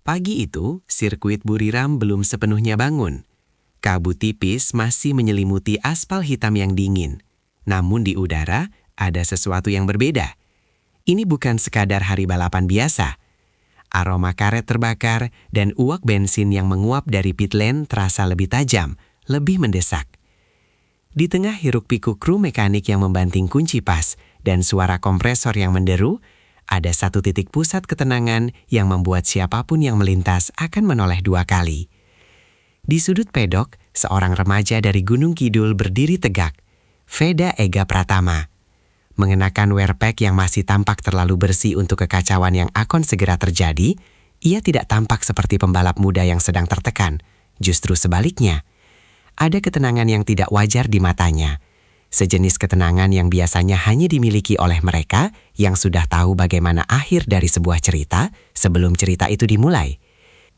Pagi itu, sirkuit Buriram belum sepenuhnya bangun. Kabut tipis masih menyelimuti aspal hitam yang dingin. Namun di udara, ada sesuatu yang berbeda. Ini bukan sekadar hari balapan biasa. Aroma karet terbakar dan uap bensin yang menguap dari pit lane terasa lebih tajam, lebih mendesak. Di tengah hiruk-pikuk kru mekanik yang membanting kunci pas dan suara kompresor yang menderu, ada satu titik pusat ketenangan yang membuat siapapun yang melintas akan menoleh dua kali. Di sudut pedok, seorang remaja dari Gunung Kidul berdiri tegak, Veda Ega Pratama. Mengenakan wearpack yang masih tampak terlalu bersih untuk kekacauan yang akan segera terjadi, ia tidak tampak seperti pembalap muda yang sedang tertekan. Justru sebaliknya, ada ketenangan yang tidak wajar di matanya. Sejenis ketenangan yang biasanya hanya dimiliki oleh mereka yang sudah tahu bagaimana akhir dari sebuah cerita sebelum cerita itu dimulai.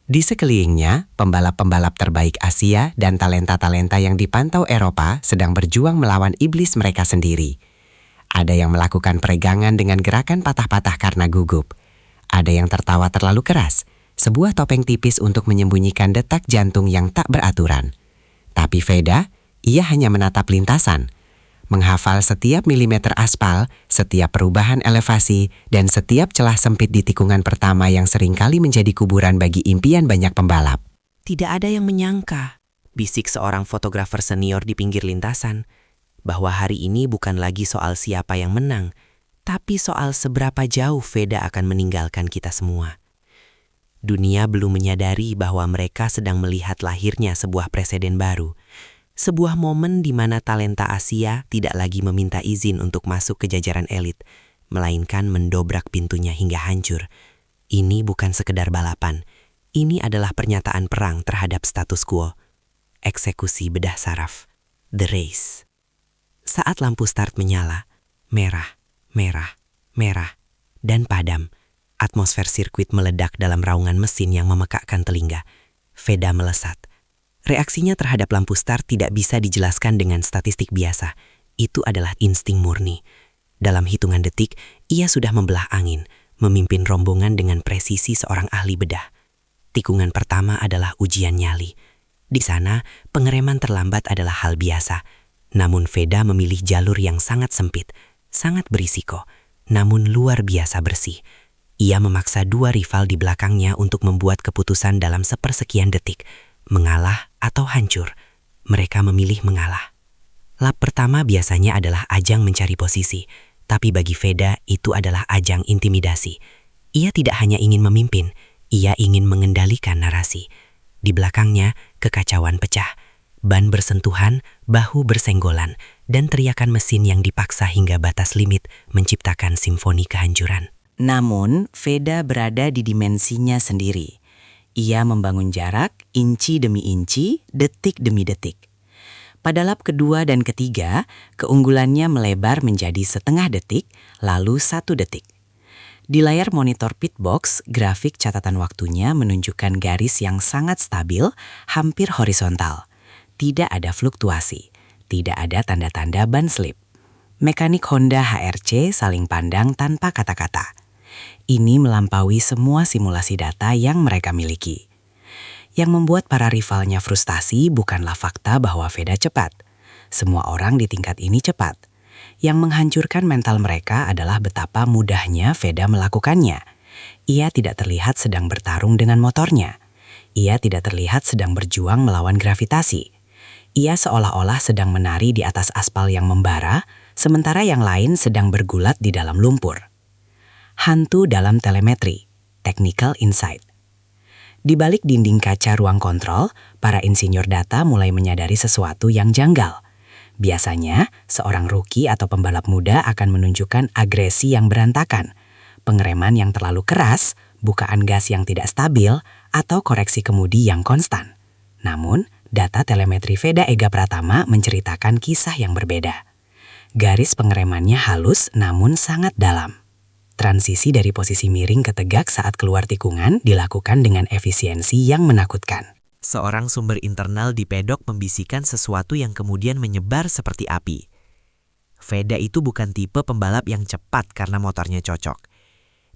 Di sekelilingnya, pembalap-pembalap terbaik Asia dan talenta-talenta yang dipantau Eropa sedang berjuang melawan iblis mereka sendiri. Ada yang melakukan peregangan dengan gerakan patah-patah karena gugup. Ada yang tertawa terlalu keras, sebuah topeng tipis untuk menyembunyikan detak jantung yang tak beraturan. Tapi Veda, ia hanya menatap lintasan, menghafal setiap milimeter aspal, setiap perubahan elevasi, dan setiap celah sempit di tikungan pertama yang seringkali menjadi kuburan bagi impian banyak pembalap. Tidak ada yang menyangka, bisik seorang fotografer senior di pinggir lintasan, bahwa hari ini bukan lagi soal siapa yang menang, tapi soal seberapa jauh Veda akan meninggalkan kita semua. Dunia belum menyadari bahwa mereka sedang melihat lahirnya sebuah preseden baru. Sebuah momen di mana talenta Asia tidak lagi meminta izin untuk masuk ke jajaran elit, melainkan mendobrak pintunya hingga hancur. Ini bukan sekedar balapan, ini adalah pernyataan perang terhadap status quo. Eksekusi bedah saraf, the race. Saat lampu start menyala, merah, merah, merah, dan padam, atmosfer sirkuit meledak dalam raungan mesin yang memekakkan telinga. Veda melesat. Reaksinya terhadap lampu start tidak bisa dijelaskan dengan statistik biasa. Itu adalah insting murni. Dalam hitungan detik, ia sudah membelah angin, memimpin rombongan dengan presisi seorang ahli bedah. Tikungan pertama adalah ujian nyali. Di sana, pengereman terlambat adalah hal biasa. Namun Veda memilih jalur yang sangat sempit, sangat berisiko, namun luar biasa bersih. Ia memaksa dua rival di belakangnya untuk membuat keputusan dalam sepersekian detik, mengalah atau hancur. Mereka memilih mengalah. Lap pertama biasanya adalah ajang mencari posisi, tapi bagi Veda itu adalah ajang intimidasi. Ia tidak hanya ingin memimpin, ia ingin mengendalikan narasi. Di belakangnya, kekacauan pecah. Ban bersentuhan, bahu bersenggolan, dan teriakan mesin yang dipaksa hingga batas limit menciptakan simfoni kehancuran. Namun, Veda berada di dimensinya sendiri. Ia membangun jarak, inci demi inci, detik demi detik. Pada lap kedua dan ketiga, keunggulannya melebar menjadi setengah detik, lalu 1 detik. Di layar monitor pitbox, grafik catatan waktunya menunjukkan garis yang sangat stabil, hampir horizontal. Tidak ada fluktuasi, tidak ada tanda-tanda ban slip. Mekanik Honda HRC saling pandang tanpa kata-kata. Ini melampaui semua simulasi data yang mereka miliki. Yang membuat para rivalnya frustasi bukanlah fakta bahwa Veda cepat. Semua orang di tingkat ini cepat. Yang menghancurkan mental mereka adalah betapa mudahnya Veda melakukannya. Ia tidak terlihat sedang bertarung dengan motornya. Ia tidak terlihat sedang berjuang melawan gravitasi. Ia seolah-olah sedang menari di atas aspal yang membara, sementara yang lain sedang bergulat di dalam lumpur. Hantu dalam telemetri, technical insight. Di balik dinding kaca ruang kontrol, para insinyur data mulai menyadari sesuatu yang janggal. Biasanya, seorang rookie atau pembalap muda akan menunjukkan agresi yang berantakan, pengereman yang terlalu keras, bukaan gas yang tidak stabil, atau koreksi kemudi yang konstan. Namun, data telemetri Veda Ega Pratama menceritakan kisah yang berbeda. Garis pengeremannya halus namun sangat dalam. Transisi dari posisi miring ke tegak saat keluar tikungan dilakukan dengan efisiensi yang menakutkan. Seorang sumber internal di pedok membisikkan sesuatu yang kemudian menyebar seperti api. Veda itu bukan tipe pembalap yang cepat karena motornya cocok.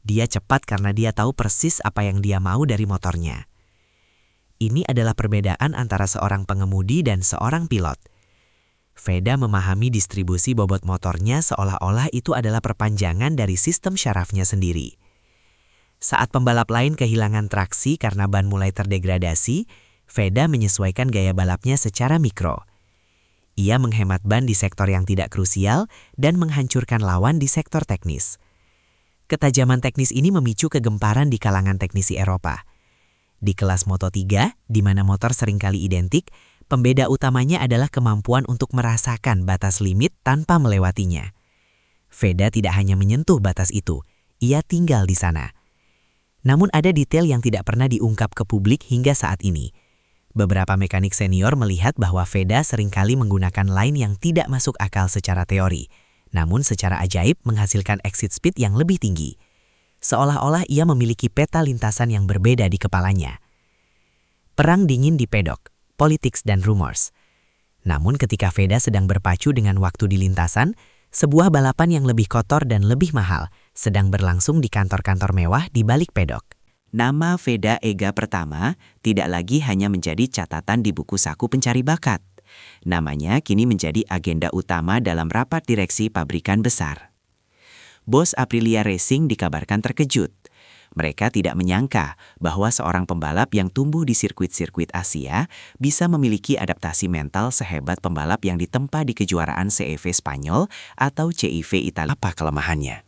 Dia cepat karena dia tahu persis apa yang dia mau dari motornya. Ini adalah perbedaan antara seorang pengemudi dan seorang pilot. Veda memahami distribusi bobot motornya seolah-olah itu adalah perpanjangan dari sistem syarafnya sendiri. Saat pembalap lain kehilangan traksi karena ban mulai terdegradasi, Veda menyesuaikan gaya balapnya secara mikro. Ia menghemat ban di sektor yang tidak krusial dan menghancurkan lawan di sektor teknis. Ketajaman teknis ini memicu kegemparan di kalangan teknisi Eropa. Di kelas Moto3, di mana motor seringkali identik, pembeda utamanya adalah kemampuan untuk merasakan batas limit tanpa melewatinya. Veda tidak hanya menyentuh batas itu, ia tinggal di sana. Namun ada detail yang tidak pernah diungkap ke publik hingga saat ini. Beberapa mekanik senior melihat bahwa Veda seringkali menggunakan line yang tidak masuk akal secara teori, namun secara ajaib menghasilkan exit speed yang lebih tinggi. Seolah-olah ia memiliki peta lintasan yang berbeda di kepalanya. Perang dingin di pedok, politics dan rumors. Namun ketika Veda sedang berpacu dengan waktu di lintasan, sebuah balapan yang lebih kotor dan lebih mahal sedang berlangsung di kantor-kantor mewah di balik pedok. Nama Veda Ega pertama tidak lagi hanya menjadi catatan di buku saku pencari bakat. Namanya kini menjadi agenda utama dalam rapat direksi pabrikan besar. Bos Aprilia Racing dikabarkan terkejut. Mereka tidak menyangka bahwa seorang pembalap yang tumbuh di sirkuit-sirkuit Asia bisa memiliki adaptasi mental sehebat pembalap yang ditempa di kejuaraan CEV Spanyol atau CIV Italia. Apa kelemahannya?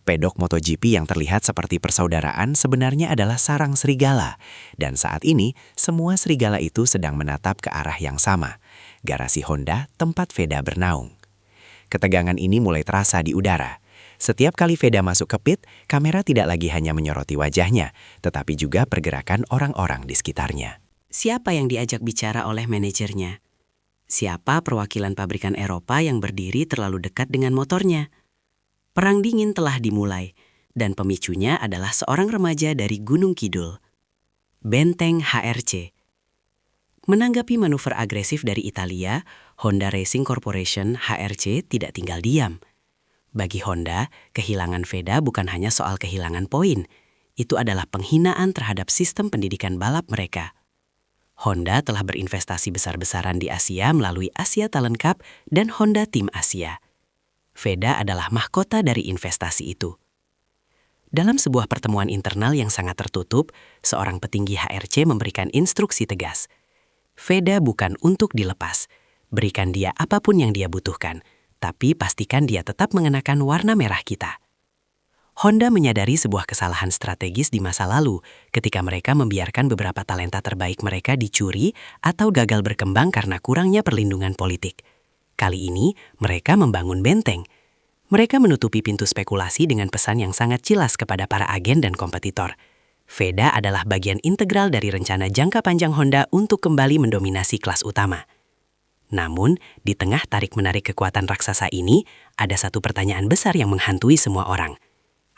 Pedok MotoGP yang terlihat seperti persaudaraan sebenarnya adalah sarang serigala. Dan saat ini, semua serigala itu sedang menatap ke arah yang sama. Garasi Honda, tempat Veda bernaung. Ketegangan ini mulai terasa di udara. Setiap kali Veda masuk ke pit, kamera tidak lagi hanya menyoroti wajahnya, tetapi juga pergerakan orang-orang di sekitarnya. Siapa yang diajak bicara oleh manajernya? Siapa perwakilan pabrikan Eropa yang berdiri terlalu dekat dengan motornya? Perang dingin telah dimulai, dan pemicunya adalah seorang remaja dari Gunung Kidul. Benteng HRC. Menanggapi manuver agresif dari Italia, Honda Racing Corporation HRC tidak tinggal diam. Bagi Honda, kehilangan Veda bukan hanya soal kehilangan poin. Itu adalah penghinaan terhadap sistem pendidikan balap mereka. Honda telah berinvestasi besar-besaran di Asia melalui Asia Talent Cup dan Honda Team Asia. Veda adalah mahkota dari investasi itu. Dalam sebuah pertemuan internal yang sangat tertutup, seorang petinggi HRC memberikan instruksi tegas. Veda bukan untuk dilepas. Berikan dia apapun yang dia butuhkan. Tapi pastikan dia tetap mengenakan warna merah kita. Honda menyadari sebuah kesalahan strategis di masa lalu ketika mereka membiarkan beberapa talenta terbaik mereka dicuri atau gagal berkembang karena kurangnya perlindungan politik. Kali ini, mereka membangun benteng. Mereka menutupi pintu spekulasi dengan pesan yang sangat jelas kepada para agen dan kompetitor. Veda adalah bagian integral dari rencana jangka panjang Honda untuk kembali mendominasi kelas utama. Namun, di tengah tarik-menarik kekuatan raksasa ini, ada satu pertanyaan besar yang menghantui semua orang.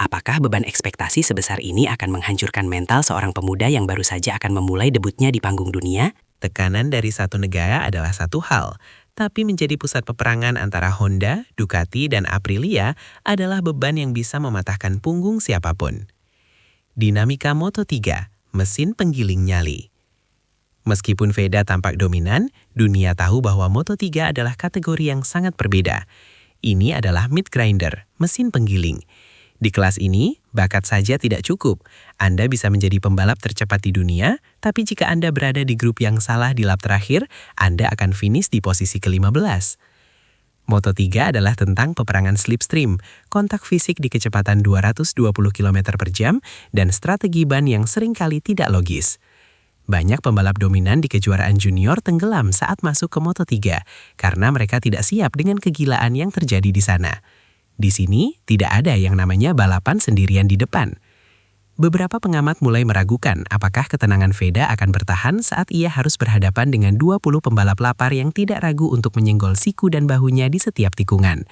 Apakah beban ekspektasi sebesar ini akan menghancurkan mental seorang pemuda yang baru saja akan memulai debutnya di panggung dunia? Tekanan dari satu negara adalah satu hal, tapi menjadi pusat peperangan antara Honda, Ducati, dan Aprilia adalah beban yang bisa mematahkan punggung siapapun. Dinamika Moto3, mesin penggiling nyali. Meskipun Veda tampak dominan, dunia tahu bahwa Moto3 adalah kategori yang sangat berbeda. Ini adalah meat grinder, mesin penggiling. Di kelas ini, bakat saja tidak cukup. Anda bisa menjadi pembalap tercepat di dunia, tapi jika Anda berada di grup yang salah di lap terakhir, Anda akan finish di posisi ke-15. Moto3 adalah tentang peperangan slipstream, kontak fisik di kecepatan 220 km per jam, dan strategi ban yang seringkali tidak logis. Banyak pembalap dominan di kejuaraan junior tenggelam saat masuk ke Moto3 karena mereka tidak siap dengan kegilaan yang terjadi di sana. Di sini tidak ada yang namanya balapan sendirian di depan. Beberapa pengamat mulai meragukan apakah ketenangan Veda akan bertahan saat ia harus berhadapan dengan 20 pembalap lapar yang tidak ragu untuk menyenggol siku dan bahunya di setiap tikungan.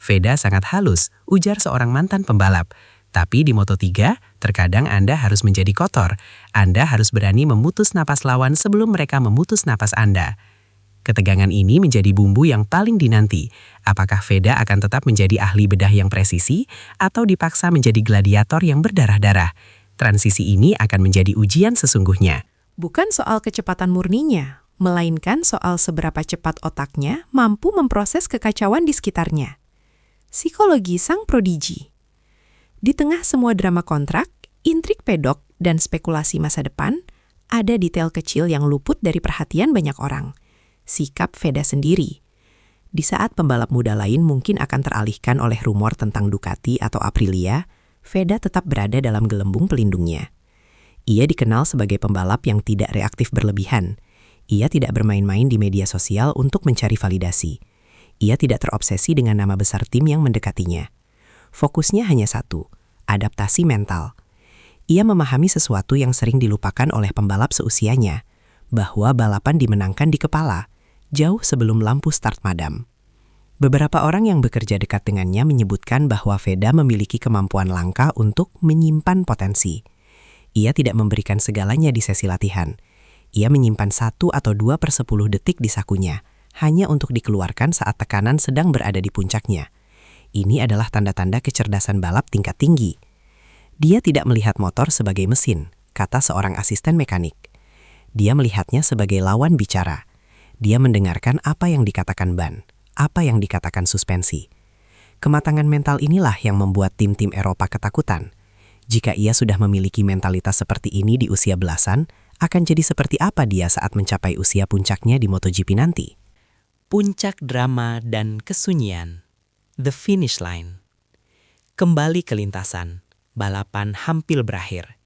Veda sangat halus, ujar seorang mantan pembalap. Tapi di Moto3, terkadang Anda harus menjadi kotor. Anda harus berani memutus napas lawan sebelum mereka memutus napas Anda. Ketegangan ini menjadi bumbu yang paling dinanti. Apakah Veda akan tetap menjadi ahli bedah yang presisi atau dipaksa menjadi gladiator yang berdarah-darah? Transisi ini akan menjadi ujian sesungguhnya. Bukan soal kecepatan murninya, melainkan soal seberapa cepat otaknya mampu memproses kekacauan di sekitarnya. Psikologi sang prodigi. Di tengah semua drama kontrak, intrik pedok, dan spekulasi masa depan, ada detail kecil yang luput dari perhatian banyak orang. Sikap Veda sendiri. Di saat pembalap muda lain mungkin akan teralihkan oleh rumor tentang Ducati atau Aprilia, Veda tetap berada dalam gelembung pelindungnya. Ia dikenal sebagai pembalap yang tidak reaktif berlebihan. Ia tidak bermain-main di media sosial untuk mencari validasi. Ia tidak terobsesi dengan nama besar tim yang mendekatinya. Fokusnya hanya satu, adaptasi mental. Ia memahami sesuatu yang sering dilupakan oleh pembalap seusianya, bahwa balapan dimenangkan di kepala, jauh sebelum lampu start madam. Beberapa orang yang bekerja dekat dengannya menyebutkan bahwa Veda memiliki kemampuan langka untuk menyimpan potensi. Ia tidak memberikan segalanya di sesi latihan. Ia menyimpan 1 atau 2/10 detik di sakunya, hanya untuk dikeluarkan saat tekanan sedang berada di puncaknya. Ini adalah tanda-tanda kecerdasan balap tingkat tinggi. Dia tidak melihat motor sebagai mesin, kata seorang asisten mekanik. Dia melihatnya sebagai lawan bicara. Dia mendengarkan apa yang dikatakan ban, apa yang dikatakan suspensi. Kematangan mental inilah yang membuat tim-tim Eropa ketakutan. Jika ia sudah memiliki mentalitas seperti ini di usia belasan, akan jadi seperti apa dia saat mencapai usia puncaknya di MotoGP nanti? Puncak drama dan kesunyian. The finish line. Kembali ke lintasan. Balapan hampir berakhir.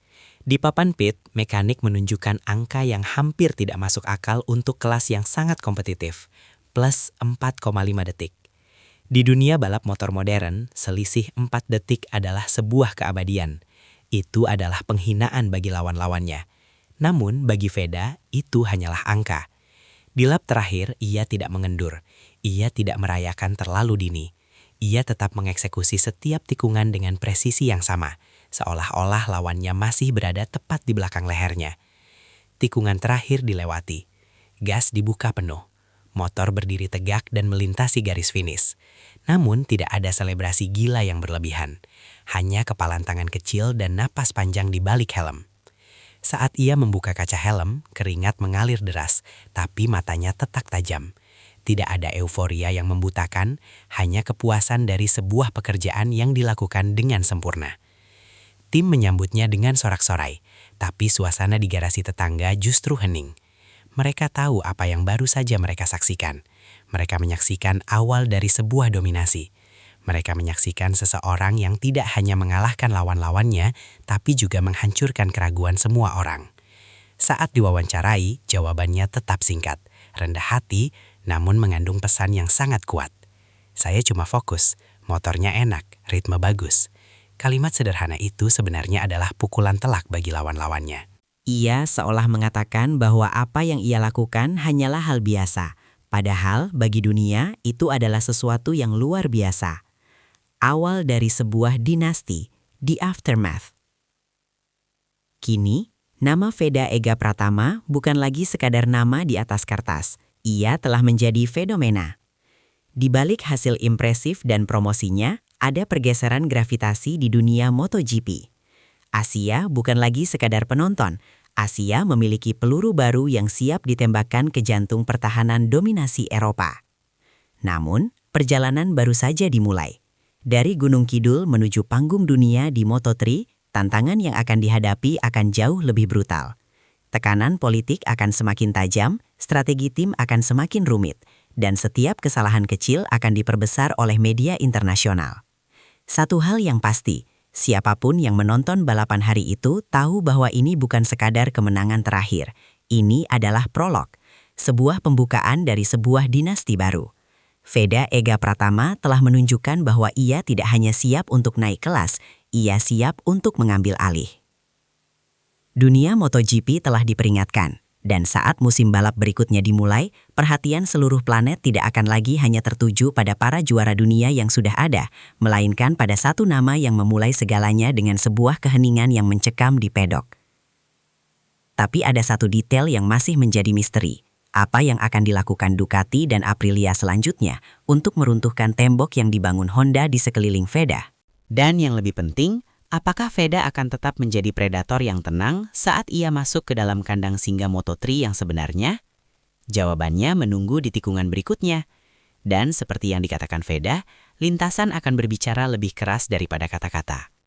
Di papan pit, mekanik menunjukkan angka yang hampir tidak masuk akal untuk kelas yang sangat kompetitif, plus 4,5 detik. Di dunia balap motor modern, selisih 4 detik adalah sebuah keabadian. Itu adalah penghinaan bagi lawan-lawannya. Namun bagi Veda, itu hanyalah angka. Di lap terakhir, ia tidak mengendur. Ia tidak merayakan terlalu dini. Ia tetap mengeksekusi setiap tikungan dengan presisi yang sama, seolah-olah lawannya masih berada tepat di belakang lehernya. Tikungan terakhir dilewati. Gas dibuka penuh. Motor berdiri tegak dan melintasi garis finish. Namun tidak ada selebrasi gila yang berlebihan. Hanya kepalan tangan kecil dan napas panjang di balik helm. Saat ia membuka kaca helm, keringat mengalir deras, tapi matanya tetap tajam. Tidak ada euforia yang membutakan, hanya kepuasan dari sebuah pekerjaan yang dilakukan dengan sempurna. Tim menyambutnya dengan sorak-sorai, tapi suasana di garasi tetangga justru hening. Mereka tahu apa yang baru saja mereka saksikan. Mereka menyaksikan awal dari sebuah dominasi. Mereka menyaksikan seseorang yang tidak hanya mengalahkan lawan-lawannya, tapi juga menghancurkan keraguan semua orang. Saat diwawancarai, jawabannya tetap singkat, rendah hati, namun mengandung pesan yang sangat kuat. Saya cuma fokus, motornya enak, ritme bagus. Kalimat sederhana itu sebenarnya adalah pukulan telak bagi lawan-lawannya. Ia seolah mengatakan bahwa apa yang ia lakukan hanyalah hal biasa. Padahal bagi dunia itu adalah sesuatu yang luar biasa. Awal dari sebuah dinasti, The Aftermath. Kini, nama Veda Ega Pratama bukan lagi sekadar nama di atas kertas. Ia telah menjadi fenomena. Di balik hasil impresif dan promosinya, ada pergeseran gravitasi di dunia MotoGP. Asia bukan lagi sekadar penonton. Asia memiliki peluru baru yang siap ditembakkan ke jantung pertahanan dominasi Eropa. Namun, perjalanan baru saja dimulai. Dari Gunung Kidul menuju panggung dunia di Moto3, tantangan yang akan dihadapi akan jauh lebih brutal. Tekanan politik akan semakin tajam, strategi tim akan semakin rumit, dan setiap kesalahan kecil akan diperbesar oleh media internasional. Satu hal yang pasti, siapapun yang menonton balapan hari itu tahu bahwa ini bukan sekadar kemenangan terakhir. Ini adalah prolog, sebuah pembukaan dari sebuah dinasti baru. Veda Ega Pratama telah menunjukkan bahwa ia tidak hanya siap untuk naik kelas, ia siap untuk mengambil alih. Dunia MotoGP telah diperingatkan, dan saat musim balap berikutnya dimulai, perhatian seluruh planet tidak akan lagi hanya tertuju pada para juara dunia yang sudah ada, melainkan pada satu nama yang memulai segalanya dengan sebuah keheningan yang mencekam di pedok. Tapi ada satu detail yang masih menjadi misteri. Apa yang akan dilakukan Ducati dan Aprilia selanjutnya untuk meruntuhkan tembok yang dibangun Honda di sekeliling Veda? Dan yang lebih penting, apakah Veda akan tetap menjadi predator yang tenang saat ia masuk ke dalam kandang singa Moto3 yang sebenarnya? Jawabannya menunggu di tikungan berikutnya. Dan seperti yang dikatakan Veda, lintasan akan berbicara lebih keras daripada kata-kata.